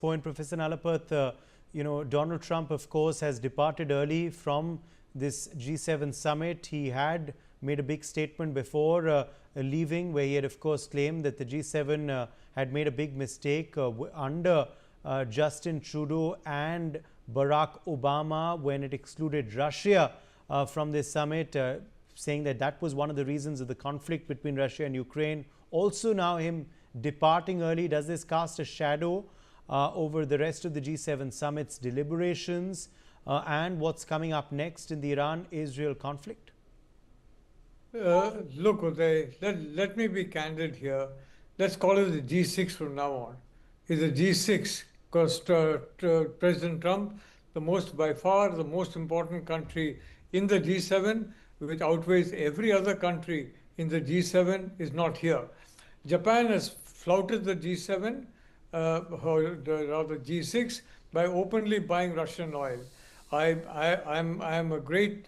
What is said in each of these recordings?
point, Professor Nalapat, Donald Trump, of course, has departed early from this G7 summit. He had made a big statement before leaving, where he had, of course, claimed that the G7 had made a big mistake under Justin Trudeau and Barack Obama when it excluded Russia from this summit, saying that that was one of the reasons of the conflict between Russia and Ukraine. Also now him departing early, does this cast a shadow over the rest of the G7 summit's deliberations and what's coming up next in the Iran-Israel conflict? Look, Uday, let me be candid here. Let's call it the G6 from now on. It's a G6 because President Trump, by far the most important country in the G7, which outweighs every other country in the G7, is not here. Japan has flouted the G7, or rather G6, by openly buying Russian oil. I'm a great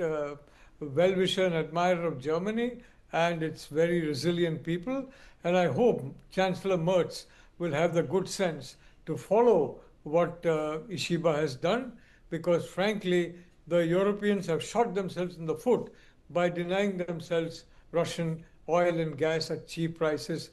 well-wisher and admirer of Germany and its very resilient people, and I hope Chancellor Merz will have the good sense to follow what Ishiba has done, because frankly, the Europeans have shot themselves in the foot by denying themselves Russian oil and gas at cheap prices.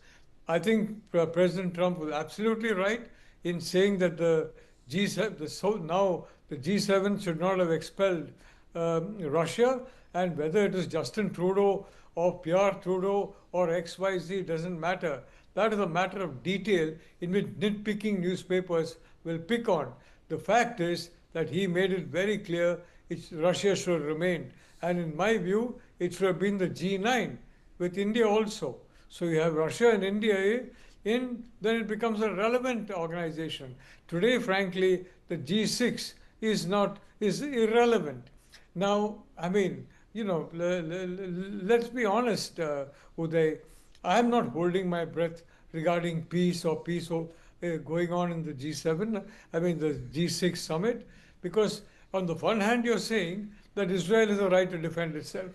I think President Trump was absolutely right in saying that the G7, now the G7 should not have expelled Russia, and whether it is Justin Trudeau or Pierre Trudeau or XYZ doesn't matter. That is a matter of detail in which nitpicking newspapers will pick on. The fact is that he made it very clear Russia should remain. And in my view, it should have been the G9 with India also. So you have Russia and India then it becomes a relevant organization. Today, frankly, the G6 is irrelevant. Now, I mean, let's be honest, Uday. I'm not holding my breath regarding peace going on in the G7, the G6 summit, because on the one hand, you're saying that Israel has a right to defend itself.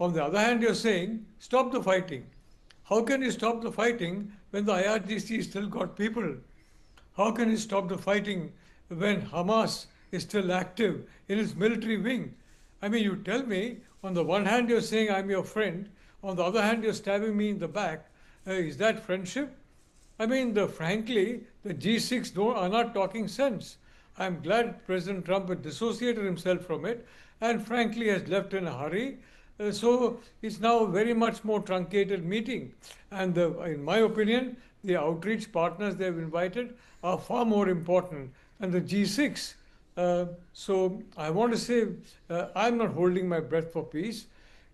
On the other hand, you're saying, stop the fighting. How can you stop the fighting when the IRGC still got people? How can you stop the fighting when Hamas is still active in its military wing? You tell me, on the one hand, you're saying I'm your friend. On the other hand, you're stabbing me in the back. Is that friendship? Frankly, the G6 are not talking sense. I'm glad President Trump had dissociated himself from it and frankly has left in a hurry. So it's now a very much more truncated meeting. And in my opinion, the outreach partners they've invited are far more important than the G6. So I want to say I'm not holding my breath for peace.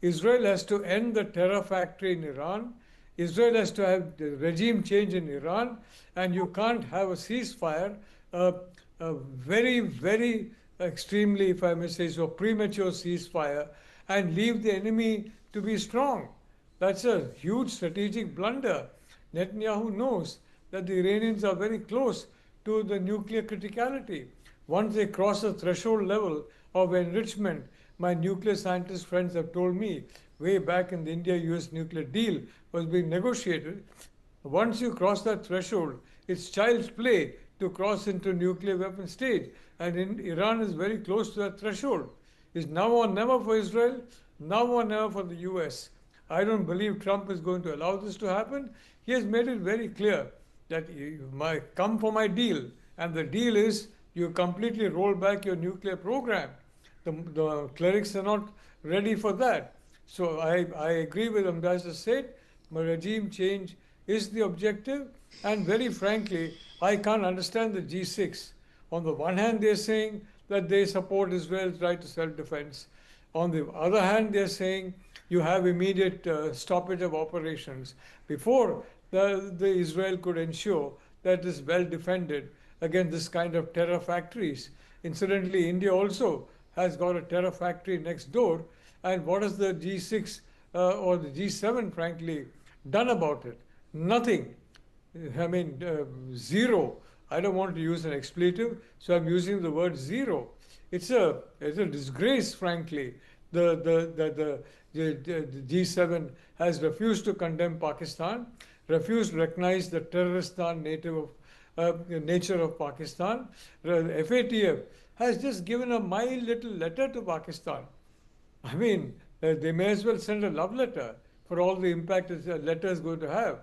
Israel has to end the terror factory in Iran. Israel has to have the regime change in Iran. And you can't have a ceasefire, a very, very extremely, if I may say so, premature ceasefire, and leave the enemy to be strong. That's a huge strategic blunder. Netanyahu knows that the Iranians are very close to the nuclear criticality. Once they cross the threshold level of enrichment, my nuclear scientist friends have told me, way back in the India-US nuclear deal was being negotiated, once you cross that threshold, it's child's play to cross into nuclear weapon stage. And Iran is very close to that threshold. It's now or never for Israel, now or never for the US. I don't believe Trump is going to allow this to happen. He has made it very clear that you might come for my deal. And the deal is you completely roll back your nuclear program. The clerics are not ready for that. So I agree with him. As I said, regime change is the objective. And very frankly, I can't understand the G6. On the one hand, they're saying that they support Israel's right to self-defense. On the other hand, they're saying you have immediate stoppage of operations before the Israel could ensure that it is well defended against this kind of terror factories. Incidentally, India also has got a terror factory next door. And what has the G6 or the G7, frankly, done about it? Nothing. Zero. I don't want to use an expletive, so I'm using the word zero. It's a disgrace, frankly. The G7 has refused to condemn Pakistan, refused to recognize the Terroristan native of nature of Pakistan. The FATF has just given a mild little letter to Pakistan. I mean, they may as well send a love letter for all the impact the letter is going to have.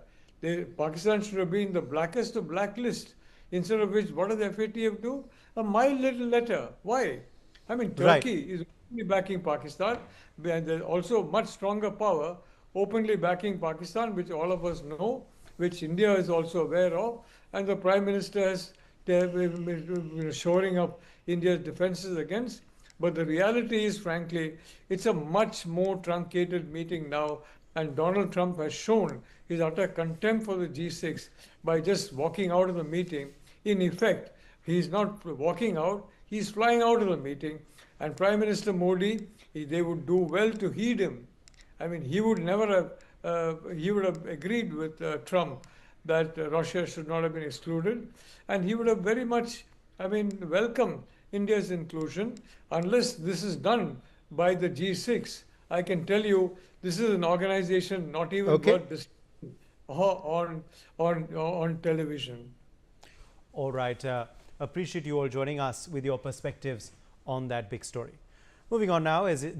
Pakistan should have been the blackest of blacklist, instead of which, what does the FATF do? A mild little letter. Why? I mean, Right. Turkey is openly backing Pakistan, and there's also much stronger power openly backing Pakistan, which all of us know, which India is also aware of, and the Prime Minister has shoring up India's defenses against. But the reality is, frankly, it's a much more truncated meeting now, and Donald Trump has shown his utter contempt for the G6 by just walking out of the meeting. In effect, he's not walking out, he's flying out of the meeting, and Prime Minister Modi, they would do well to heed him. I mean, he would never have, he would have agreed with Trump that Russia should not have been excluded, and he would have very much, I mean, welcomed India's inclusion, unless this is done by the G6. I can tell you, this is an organization not even worth discussing on television. All right. Appreciate you all joining us with your perspectives on that big story. Moving on now, as it